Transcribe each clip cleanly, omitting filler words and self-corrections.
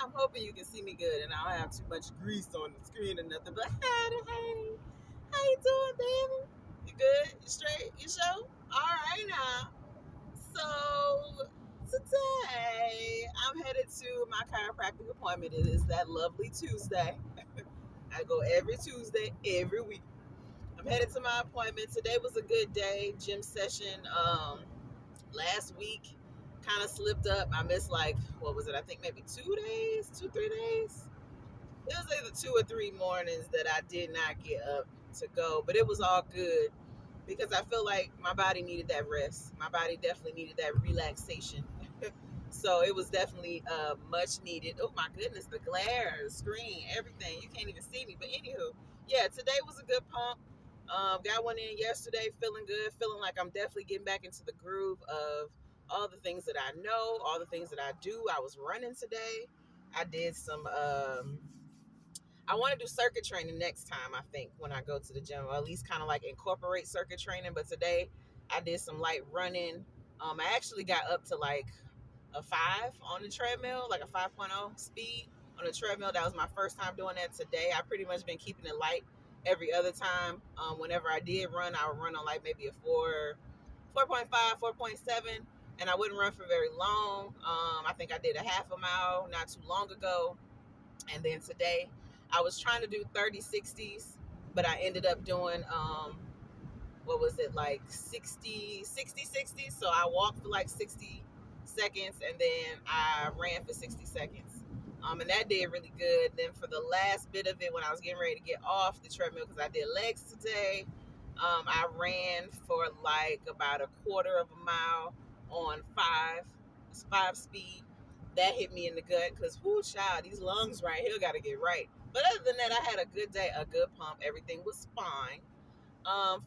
I'm hoping you can see me good and I don't have too much grease on the screen or nothing. But hey, how you doing, baby? You good? You straight? You sure? All right now. So today I'm headed to my chiropractic appointment. It is that lovely Tuesday. I go every Tuesday, every week. I'm headed to my appointment. Today was a good day, gym session. Last week kind of slipped up. I missed like what was it? I think maybe 2 days, 2 3 days. It was either 2 or 3 mornings that I did not get up to go, but it was all good because I feel like my body needed that rest. My body definitely needed that relaxation. So it was definitely much needed. Oh my goodness, the glare, the screen, everything. You can't even see me. But anywho, yeah, today was a good pump. Got one in yesterday, feeling good, feeling like I'm definitely getting back into the groove of all the things that I know, all the things that I do. I was running today. I did some I want to do circuit training next time, I think, when I go to the gym, or at least kind of like incorporate circuit training. But today I did some light running. I actually got up to like a 5 on the treadmill, like a 5.0 speed on the treadmill. That was my first time doing that today. I pretty much been keeping it light every other time. Whenever I did run, I would run on like maybe a 4.5, 4.7, and I wouldn't run for very long. I think I did a half a mile not too long ago. And then today I was trying to do 30 60s, but I ended up doing what was it, like 60. So I walked for like 60 seconds and then I ran for 60 seconds. And that did really good. Then for the last bit of it, when I was getting ready to get off the treadmill, because I did legs today, I ran for like about a quarter of a mile on 5 speed. That hit me in the gut because, whoo, child, these lungs right here got to get right. But other than that, I had a good day, a good pump. Everything was fine.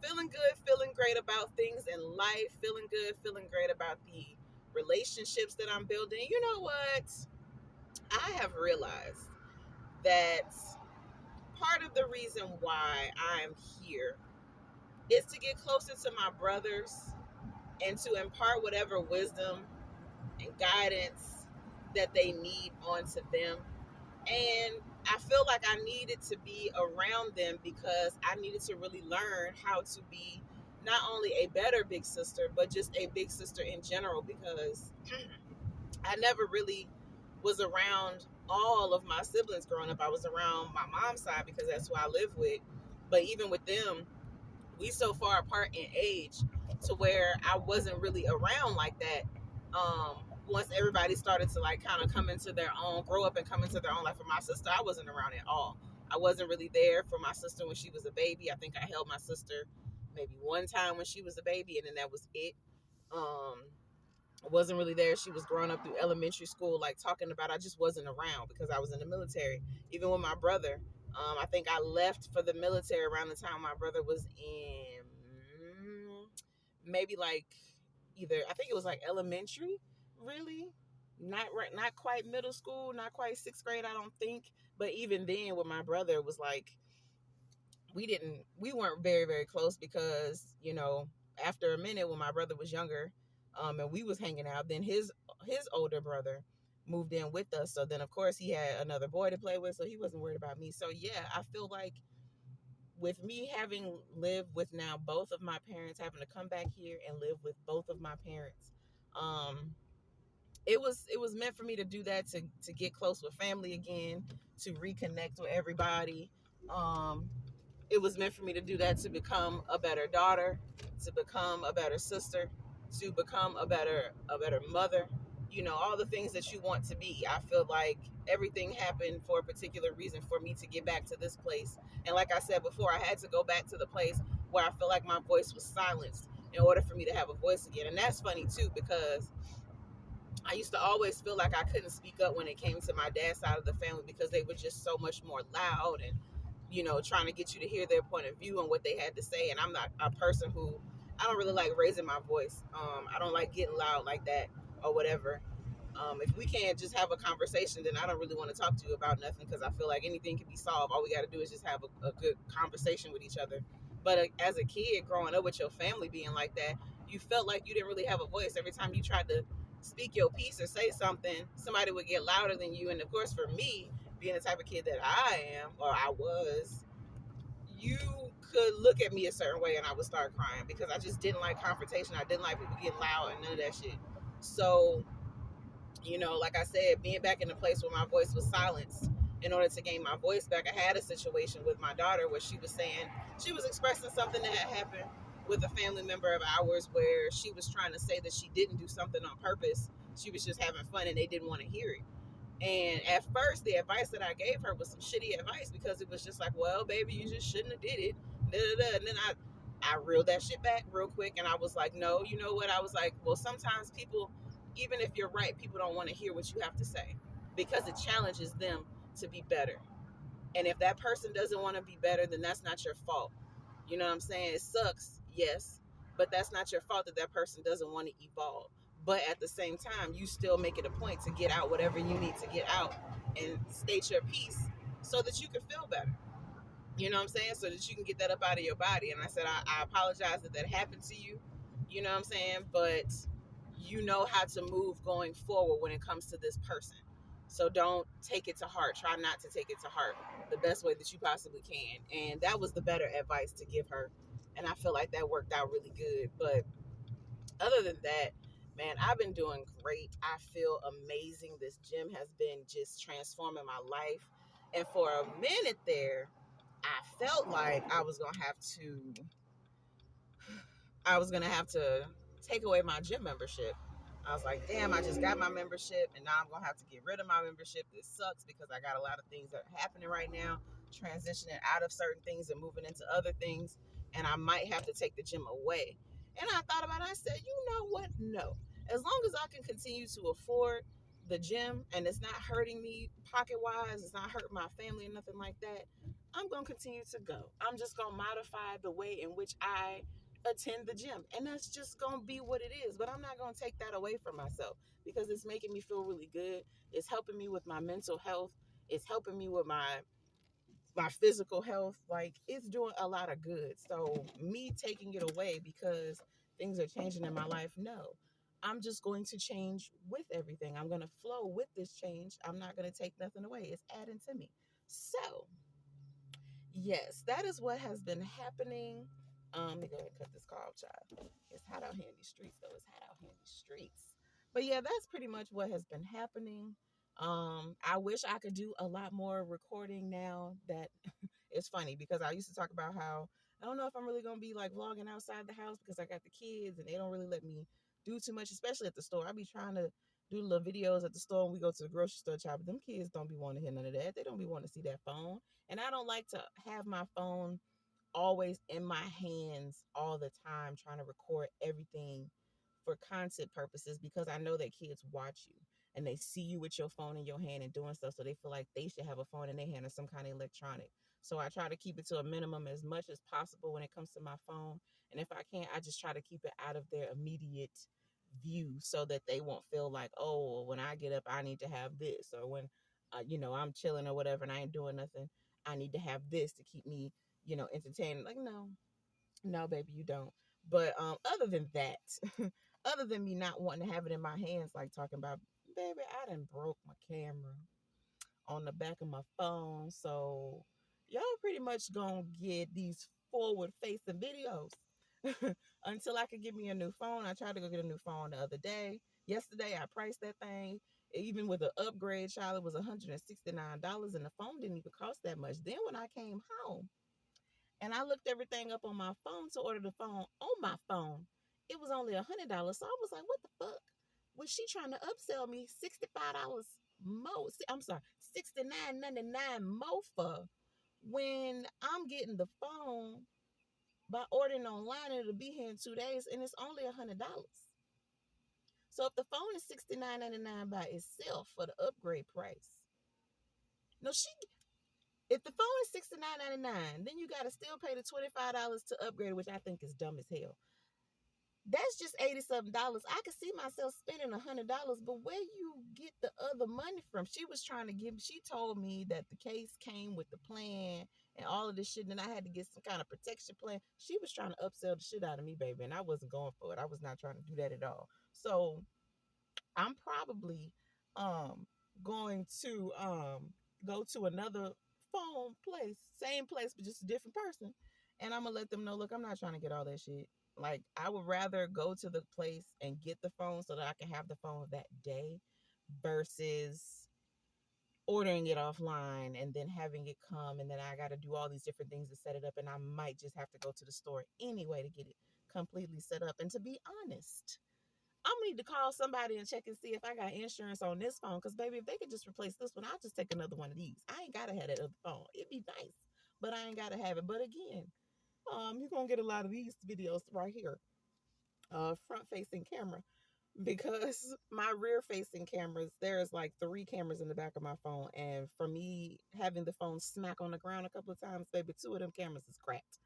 Feeling good, feeling great about things in life, feeling good, feeling great about the relationships that I'm building. You know what? I have realized that part of the reason why I'm here is to get closer to my brothers and to impart whatever wisdom and guidance that they need onto them. And I feel like I needed to be around them because I needed to really learn how to be not only a better big sister, but just a big sister in general, because I never really was around all of my siblings growing up. I was around my mom's side because that's who I live with. But even with them, we so far apart in age to where I wasn't really around like that. Once everybody started to like kind of come into their own, grow up and come into their own life. For my sister, I wasn't around at all. I wasn't really there for my sister when she was a baby. I think I held my sister maybe one time when she was a baby, and then that was it. I wasn't really there. She was growing up through elementary school, like talking about. I just wasn't around because I was in the military. Even with my brother, I think I left for the military around the time my brother was in maybe like either, I think it was like elementary, really, not quite middle school, not quite sixth grade, I don't think. But even then, with my brother, it was like we weren't very very close because after a minute when my brother was younger, and we was hanging out, then his older brother moved in with us. So then of course he had another boy to play with, so he wasn't worried about me. So yeah, I feel like with me having lived with now both of my parents, having to come back here and live with both of my parents, it was meant for me to do that, to get close with family again, to reconnect with everybody. It was meant for me to do that, to become a better daughter, to become a better sister, to become a better mother. All the things that you want to be. I feel like everything happened for a particular reason for me to get back to this place. And like I said before, I had to go back to the place where I feel like my voice was silenced in order for me to have a voice again. And that's funny too, because I used to always feel like I couldn't speak up when it came to my dad's side of the family because they were just so much more loud and trying to get you to hear their point of view and what they had to say. And I'm not a person who, I don't really like raising my voice. I don't like getting loud like that or whatever. If we can't just have a conversation, then I don't really want to talk to you about nothing, because I feel like anything can be solved. All we got to do is just have a good conversation with each other. But as a kid growing up with your family being like that, you felt like you didn't really have a voice. Every time you tried to speak your piece or say something, somebody would get louder than you. And of course, for me, being the type of kid that I am, or I was, you could look at me a certain way and I would start crying because I just didn't like confrontation. I didn't like people getting loud and none of that shit. So, like I said, being back in a place where my voice was silenced in order to gain my voice back, I had a situation with my daughter where she was saying, she was expressing something that had happened with a family member of ours where she was trying to say that she didn't do something on purpose. She was just having fun and they didn't want to hear it. And at first, the advice that I gave her was some shitty advice because it was just like, well, baby, you just shouldn't have did it. Da, da, da. And then I reeled that shit back real quick and I was like, no, you know what? I was like, well, sometimes people, even if you're right, people don't want to hear what you have to say because it challenges them to be better. And if that person doesn't want to be better, then that's not your fault. You know what I'm saying? It sucks, yes, but that's not your fault that that person doesn't want to evolve. But at the same time, you still make it a point to get out whatever you need to get out and state your piece so that you can feel better. You know what I'm saying? So that you can get that up out of your body. And I said, I apologize that that happened to you. You know what I'm saying? But you know how to move going forward when it comes to this person. So don't take it to heart. Try not to take it to heart the best way that you possibly can. And that was the better advice to give her. And I feel like that worked out really good. But other than that, man, I've been doing great. I feel amazing. This gym has been just transforming my life. And for a minute there, I felt like I was gonna have to take away my gym membership. I was like, damn, I just got my membership and now I'm gonna have to get rid of my membership. This sucks because I got a lot of things that are happening right now, transitioning out of certain things and moving into other things, and I might have to take the gym away. And I thought about it, I said, you know what? No. As long as I can continue to afford the gym and it's not hurting me pocket wise, it's not hurting my family or nothing like that, I'm gonna continue to go. I'm just gonna modify the way in which I attend the gym, and that's just gonna be what it is. But I'm not gonna take that away from myself because it's making me feel really good. It's helping me with my mental health. It's helping me with my physical health. Like, it's doing a lot of good. So me taking it away because things are changing in my life, no. I'm just going to change with everything. I'm going to flow with this change. I'm not going to take nothing away. It's adding to me. So yes, that is what has been happening. Let me go ahead and cut this call, child. It's hot out here in these streets, though. It's hot out here in these streets. But yeah, that's pretty much what has been happening. I wish I could do a lot more recording now. That it's funny because I used to talk about how I don't know if I'm really gonna be like vlogging outside the house because I got the kids and they don't really let me do too much, especially at the store. I be trying to do little videos at the store when we go to the grocery store, child. But them kids don't be wanting to hear none of that. They don't be wanting to see that phone. And I don't like to have my phone always in my hands all the time, trying to record everything for content purposes because I know that kids watch you and they see you with your phone in your hand and doing stuff. So they feel like they should have a phone in their hand or some kind of electronic. So I try to keep it to a minimum as much as possible when it comes to my phone. And if I can't, I just try to keep it out of their immediate view so that they won't feel like, oh, when I get up, I need to have this. Or when, I'm chilling or whatever and I ain't doing nothing, I need to have this to keep me, entertained. Like, no, no, baby, you don't. But other than that, other than me not wanting to have it in my hands, like talking about, baby, I done broke my camera on the back of my phone. So y'all pretty much gonna get these forward facing videos until I could get me a new phone. I tried to go get a new phone the other day. Yesterday, I priced that thing. Even with an upgrade, child, it was $169, and the phone didn't even cost that much. Then when I came home, and I looked everything up on my phone to order the phone on my phone. It was only $100. So I was like, what the fuck? Was she trying to upsell me $65 more? I'm sorry, $69.99 more for when I'm getting the phone by ordering online. It'll be here in 2 days and it's only $100. So if the phone is $69.99 by itself for the upgrade price, no, if the phone is $69.99, then you got to still pay the $25 to upgrade, which I think is dumb as hell. That's just $80 something. I could see myself spending $100, but where you get the other money from? She told me that the case came with the plan and all of this shit, and I had to get some kind of protection plan. She was trying to upsell the shit out of me, baby, and I wasn't going for it. I was not trying to do that at all. So I'm probably going to go to another phone place, same place, but just a different person. And I'm gonna let them know, look, I'm not trying to get all that shit. Like, I would rather go to the place and get the phone so that I can have the phone that day versus ordering it offline and then having it come, and then I got to do all these different things to set it up, and I might just have to go to the store anyway to get it completely set up. And to be honest, I'm gonna need to call somebody and check and see if I got insurance on this phone. Cause baby, if they could just replace this one, I'll just take another one of these. I ain't gotta have that other phone. It'd be nice, but I ain't gotta have it. But again, you're gonna get a lot of these videos right here, front facing camera, because my rear facing cameras, there's like 3 cameras in the back of my phone, and for me having the phone smack on the ground a couple of times, baby, 2 of them cameras is cracked,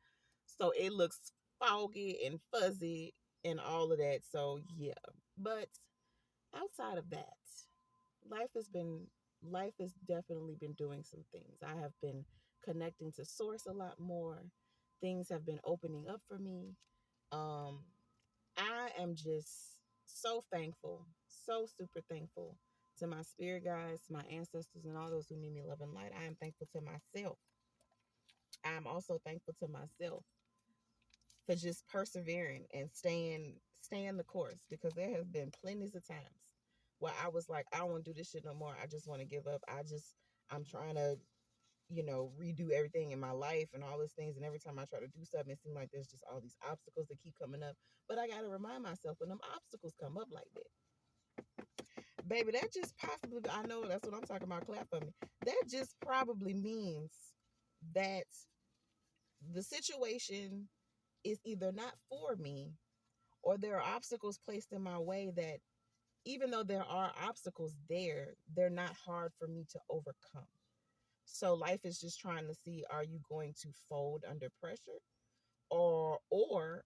so it looks foggy and fuzzy and all of that. So yeah, but outside of that, life has been life has definitely been doing some things. I have been connecting to source a lot more. Things have been opening up for me. um I am just so thankful, so super thankful to my spirit guides, my ancestors, and all those who need me love and light. I am thankful to myself. I am also thankful to myself for just persevering and staying the course, because there have been plenty of times where I was like, I don't want to do this shit no more. I just want to give up. I'm trying to, redo everything in my life and all these things. And every time I try to do something, it seems like there's just all these obstacles that keep coming up. But I got to remind myself, when them obstacles come up like that, baby, that just possibly, I know that's what I'm talking about. Clap for me. That just probably means that the situation is either not for me, or there are obstacles placed in my way that, even though there are obstacles there, they're not hard for me to overcome. So life is just trying to see, are you going to fold under pressure, or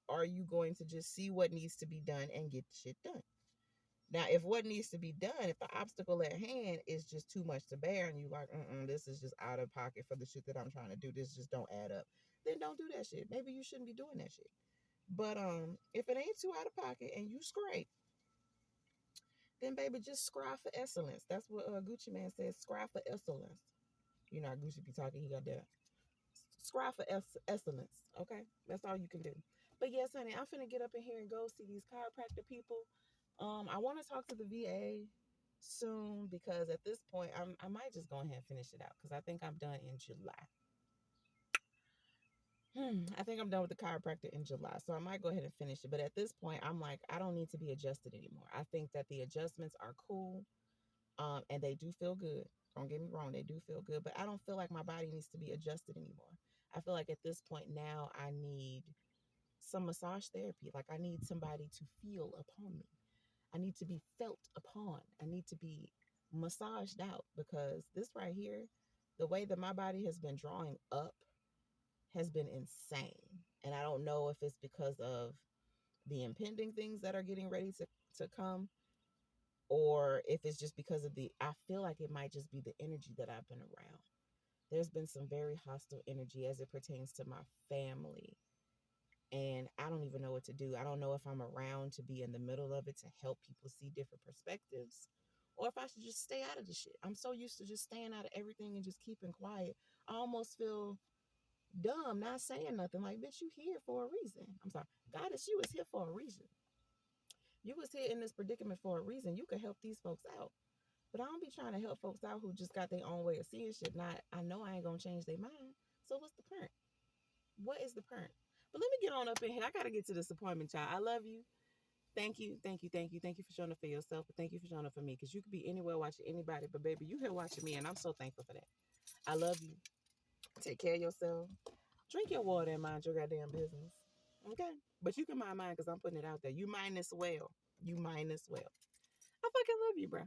are you going to just see what needs to be done and get the shit done? Now, if what needs to be done, if the obstacle at hand is just too much to bear, and you like, this is just out of pocket for the shit that I'm trying to do, this just don't add up, then don't do that shit. Maybe you shouldn't be doing that shit. But if it ain't too out of pocket and you scrape, then baby, just scribe for excellence. That's what Gucci Man says. Scribe for excellence. You know, Gucci be talking. He got that. Scribe for excellence. Okay, that's all you can do. But yes, honey, I'm finna get up in here and go see these chiropractor people. I want to talk to the VA soon, because at this point, I might just go ahead and finish it out, because I think I'm done in July. I think I'm done with the chiropractor in July, so I might go ahead and finish it. But at this point, I'm like, I don't need to be adjusted anymore. I think that the adjustments are cool, and they do feel good. Don't get me wrong, they do feel good, but I don't feel like my body needs to be adjusted anymore. I feel like at this point now, I need some massage therapy. Like, I need somebody to feel upon me. I need to be felt upon. I need to be massaged out, because this right here, the way that my body has been drawing up has been insane. And I don't know if it's because of the impending things that are getting ready to come, or if it's just because of I feel like it might just be the energy that I've been around. There's been some very hostile energy as it pertains to my family. And I don't even know what to do. I don't know if I'm around to be in the middle of it to help people see different perspectives, or if I should just stay out of the shit. I'm so used to just staying out of everything and just keeping quiet. I almost feel dumb not saying nothing. Like, bitch, you here for a reason. I'm sorry. Goddess, you was here for a reason. You was here in this predicament for a reason. You could help these folks out. But I don't be trying to help folks out who just got their own way of seeing shit. Not, I know I ain't gonna change their mind. So what's the point? What is the point? But let me get on up in here. I gotta get to this appointment, child. I love you. Thank you, thank you, thank you, thank you for showing up for yourself. But thank you for showing up for me. Because you could be anywhere watching anybody, but baby, you here watching me, and I'm so thankful for that. I love you. Take care of yourself. Drink your water and mind your goddamn business. Okay? But you can mind mine, because I'm putting it out there. You mind as well. You mind as well. I fucking love you, bro.